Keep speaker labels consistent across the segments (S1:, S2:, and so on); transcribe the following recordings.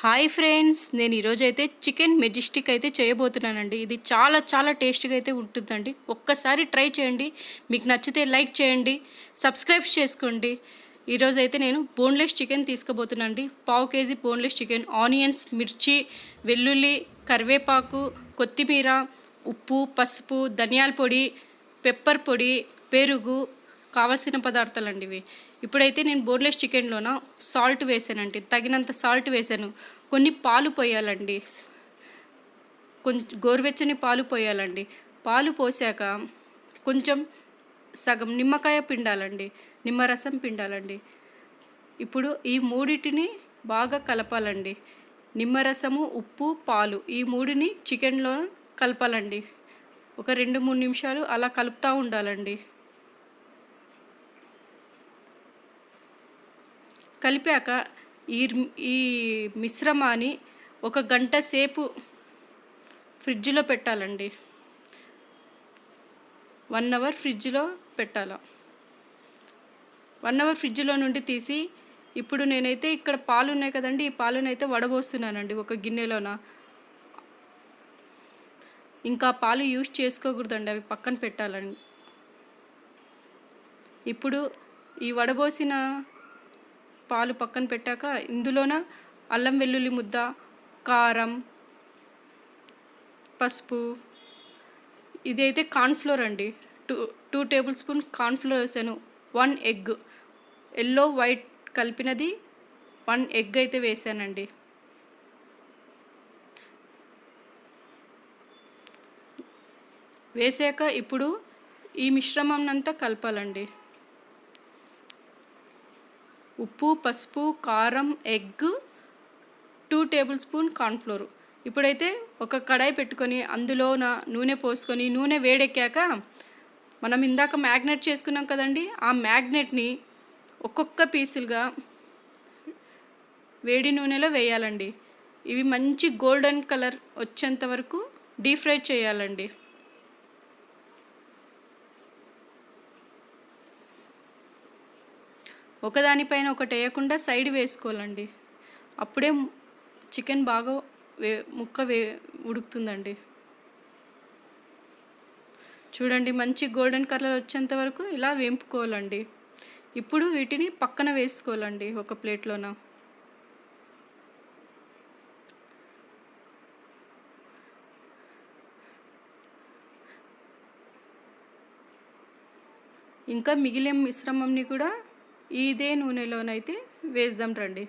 S1: Hi friends, నేను ఈరోజైతే chicken Majestic అయితే చేయబోతున్నానండి. ఇది చాలా చాలా టేస్టీగా అయితే ఉంటుందండి. ఒక్కసారి ట్రై చేయండి. మీకు నచ్చితే లైక్ చేయండి, సబ్స్క్రైబ్ చేసుకోండి. ఈరోజైతే నేను బోన్లెస్ చికెన్ తీసుకోబోతున్నానండి. 1/2 కేజీ బోన్లెస్ చికెన్, ఆనియన్స్, మిర్చి, వెల్లుల్లి, కరివేపాకు, కొత్తిమీర, ఉప్పు, పసుపు, ధనియాల పొడి, పెప్పర్ పొడి, పెరుగు, కావాల్సిన పదార్థాలండి ఇవి. ఇప్పుడైతే నేను బోన్లెస్ చికెన్లోన సాల్ట్ వేసానండి, తగినంత సాల్ట్ వేసాను. కొన్ని పాలు పోయాలండి, కొంచెం గోరువెచ్చని పాలు పోయాలండి. పాలు పోసాక కొంచెం సగం నిమ్మకాయ పిండాలండి, నిమ్మరసం పిండాలండి. ఇప్పుడు ఈ మూడిటిని బాగా కలపాలండి. నిమ్మరసము, ఉప్పు, పాలు ఈ మూడిని చికెన్లో కలపాలండి. ఒక 2-3 నిమిషాలు అలా కలుపుతూ ఉండాలండి. కలిపాక ఈ ఈ మిశ్రమాన్ని 1 గంట సేపు ఫ్రిడ్జ్లో పెట్టాలండి. 1 అవర్ ఫ్రిడ్జ్లో పెట్టాల. 1 అవర్ ఫ్రిడ్జ్లో నుండి తీసి ఇప్పుడు నేనైతే ఇక్కడ పాలు ఉన్నాయి కదండి, ఈ పాలునైతే వడబోస్తున్నానండి ఒక గిన్నెలోన. ఇంకా పాలు యూజ్ చేసుకోకూడదండి, అవి పక్కన పెట్టాలండి. ఇప్పుడు ఈ వడబోసిన పాలు పక్కన పెట్టాక ఇందులోన అల్లం వెల్లుల్లి ముద్ద, కారం, పసుపు, ఇదైతే కార్న్ఫ్లోర్ అండి. 2 టేబుల్ స్పూన్ కార్న్ఫ్లోర్ వేసాను. 1 ఎగ్, ఎల్లో వైట్ కలిపినది 1 ఎగ్ అయితే వేసానండి. వేసాక ఇప్పుడు ఈ మిశ్రమాన్నంతా కలపాలండి. ఉప్పు, పసుపు, కారం, ఎగ్, 2 టేబుల్ స్పూన్ కార్న్ఫ్లోర్. ఇప్పుడైతే ఒక కడాయి పెట్టుకొని అందులో నూనె పోసుకొని, నూనె వేడెక్కాక మనం ఇందాక మ్యాగ్నెట్ చేసుకున్నాం కదండి, ఆ మ్యాగ్నెట్ని ఒక్కొక్క పీసులుగా వేడి నూనెలో వేయాలండి. ఇవి మంచి గోల్డెన్ కలర్ వచ్చేంత వరకు డీప్ ఫ్రై చేయాలండి. ఒకదానిపైన ఒకటి వేయకుండా సైడ్ వేసుకోవాలండి. అప్పుడే చికెన్ బాగా ముక్క ఉడుకుతుందండి. చూడండి, మంచి గోల్డెన్ కలర్ వచ్చేంత వరకు ఇలా వేంపుకోవాలండి. ఇప్పుడు వీటిని పక్కన వేసుకోవాలండి ఒక ప్లేట్లోన. ఇంకా మిగిలిన మిశ్రమంని కూడా ఇదే నూనెలోనైతే వేద్దాం రండి.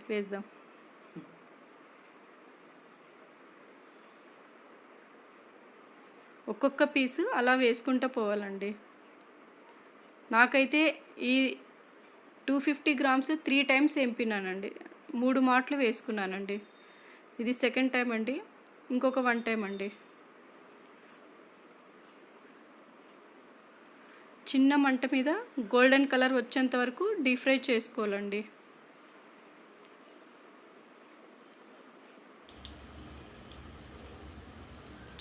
S1: ఒక్కొక్క పీసు అలా వేసుకుంటూ పోవాలండి. నాకైతే ఈ 250 గ్రామ్స్ 3 టైమ్స్ వేపినానండి, 3 మాటలు వేసుకున్నానండి. ఇది సెకండ్ టైం అండి, ఇంకొక 1 టైం అండి. చిన్న మంట మీద గోల్డెన్ కలర్ వచ్చేంత వరకు డీప్ ఫ్రై చేసుకోవాలండి.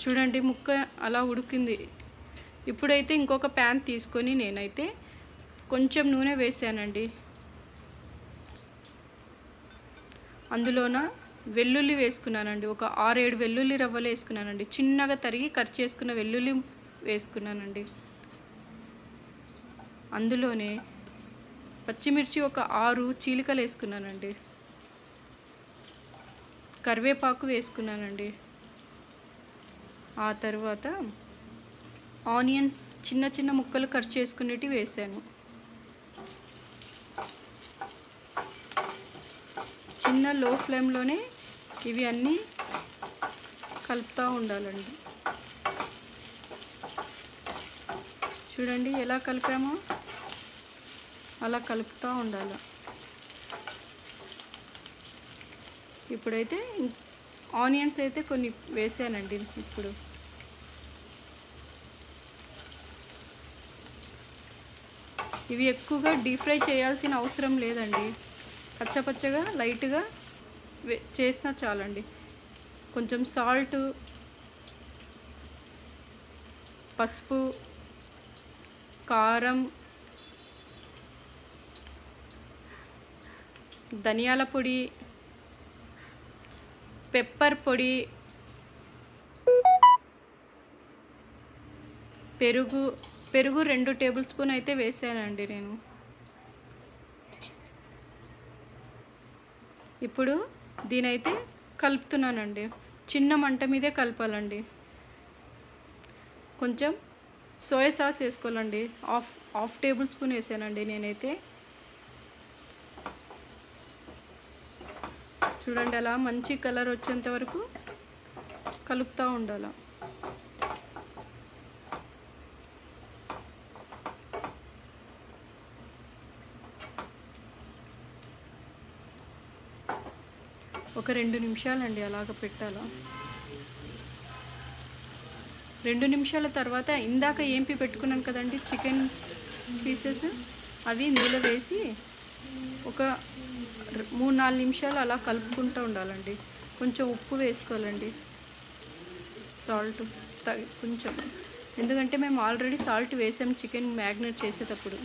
S1: చూడండి, ముక్క అలా ఉడికింది. ఇప్పుడైతే ఇంకొక ప్యాన్ తీసుకొని నేనైతే కొంచెం నూనె వేసానండి. అందులోన వెల్లుల్లి వేసుకున్నానండి. ఒక 6-7 వెల్లుల్లి రవ్వలు వేసుకున్నానండి. చిన్నగా తరిగి కట్ చేసుకున్న వెల్లుల్లి వేసుకున్నానండి. అందులోనే పచ్చిమిర్చి ఒక 6 చీలికలు వేసుకున్నానండి. కరివేపాకు వేసుకున్నానండి. ఆ తర్వాత ఆనియన్స్ చిన్న చిన్న ముక్కలు కట్ చేసుకునేవి వేసాను. చిన్న లో ఫ్లేమ్లోనే ఇవి అన్నీ కలుపుతూ ఉండాలండి. చూడండి ఎలా కలిపామో అలా కలుపుతూ ఉండాలి. ఇప్పుడైతే ఆనియన్స్ అయితే కొన్ని వేసానండి. ఇప్పుడు ఇవి ఎక్కువగా డీప్ ఫ్రై చేయాల్సిన అవసరం లేదండి, పచ్చపచ్చగా లైట్గా చేసినా చాలండి. కొంచెం సాల్ట్, పసుపు, కారం, ధనియాల పొడి, పెప్పర్ పొడి, పెరుగు పెరుగు 2 టేబుల్ స్పూన్ అయితే వేసానండి నేను. ఇప్పుడు దీనైతే కలుపుతున్నానండి. చిన్న మంట మీదే కలపాలండి. కొంచెం సోయా సాస్ వేసుకోవాలండి. హాఫ్ టేబుల్ స్పూన్ వేసానండి నేనైతే. చూడండి, అలా మంచి కలర్ వచ్చేంత వరకు కలుపుతూ ఉండాలి. ఒక 2 నిమిషాలండి అలాగ పెట్టాలా. 2 నిమిషాల తర్వాత ఇందాక ఏంపి పెట్టుకున్నాం కదండి చికెన్ పీసెస్, అవి ఇందులో వేసి ఒక 3-4 నిమిషాలు అలా కలుపుకుంటూ ఉండాలండి. కొంచెం ఉప్పు వేసుకోవాలండి, సాల్ట్ కొంచెం, ఎందుకంటే మేము ఆల్రెడీ సాల్ట్ వేసాం చికెన్ మ్యాగ్నేట్ చేసేటప్పుడు.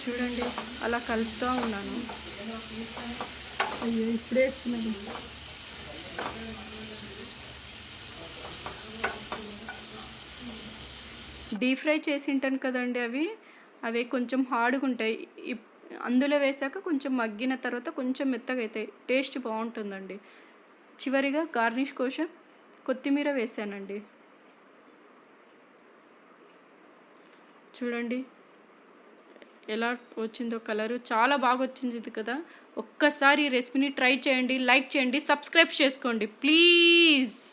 S1: చూడండి, అలా కలుపుతూ ఉన్నాను.
S2: అయ్యో ఇప్పుడు వేస్తున్నాను.
S1: డీప్ ఫ్రై చేసి ఉంటాను కదండి, అవి కొంచెం హార్డ్గా ఉంటాయి. అందులో వేసాక కొంచెం మగ్గిన తర్వాత కొంచెం మెత్తగా అవుతాయి. టేస్ట్ బాగుంటుందండి. చివరిగా గార్నిష్ కోసం కొత్తిమీర వేసానండి. చూడండి ఎలా వచ్చిందో కలరు, చాలా బాగా వచ్చింది కదా. ఒక్కసారి ఈ రెసిపీని ట్రై చేయండి, లైక్ చేయండి, సబ్స్క్రైబ్ చేసుకోండి ప్లీజ్.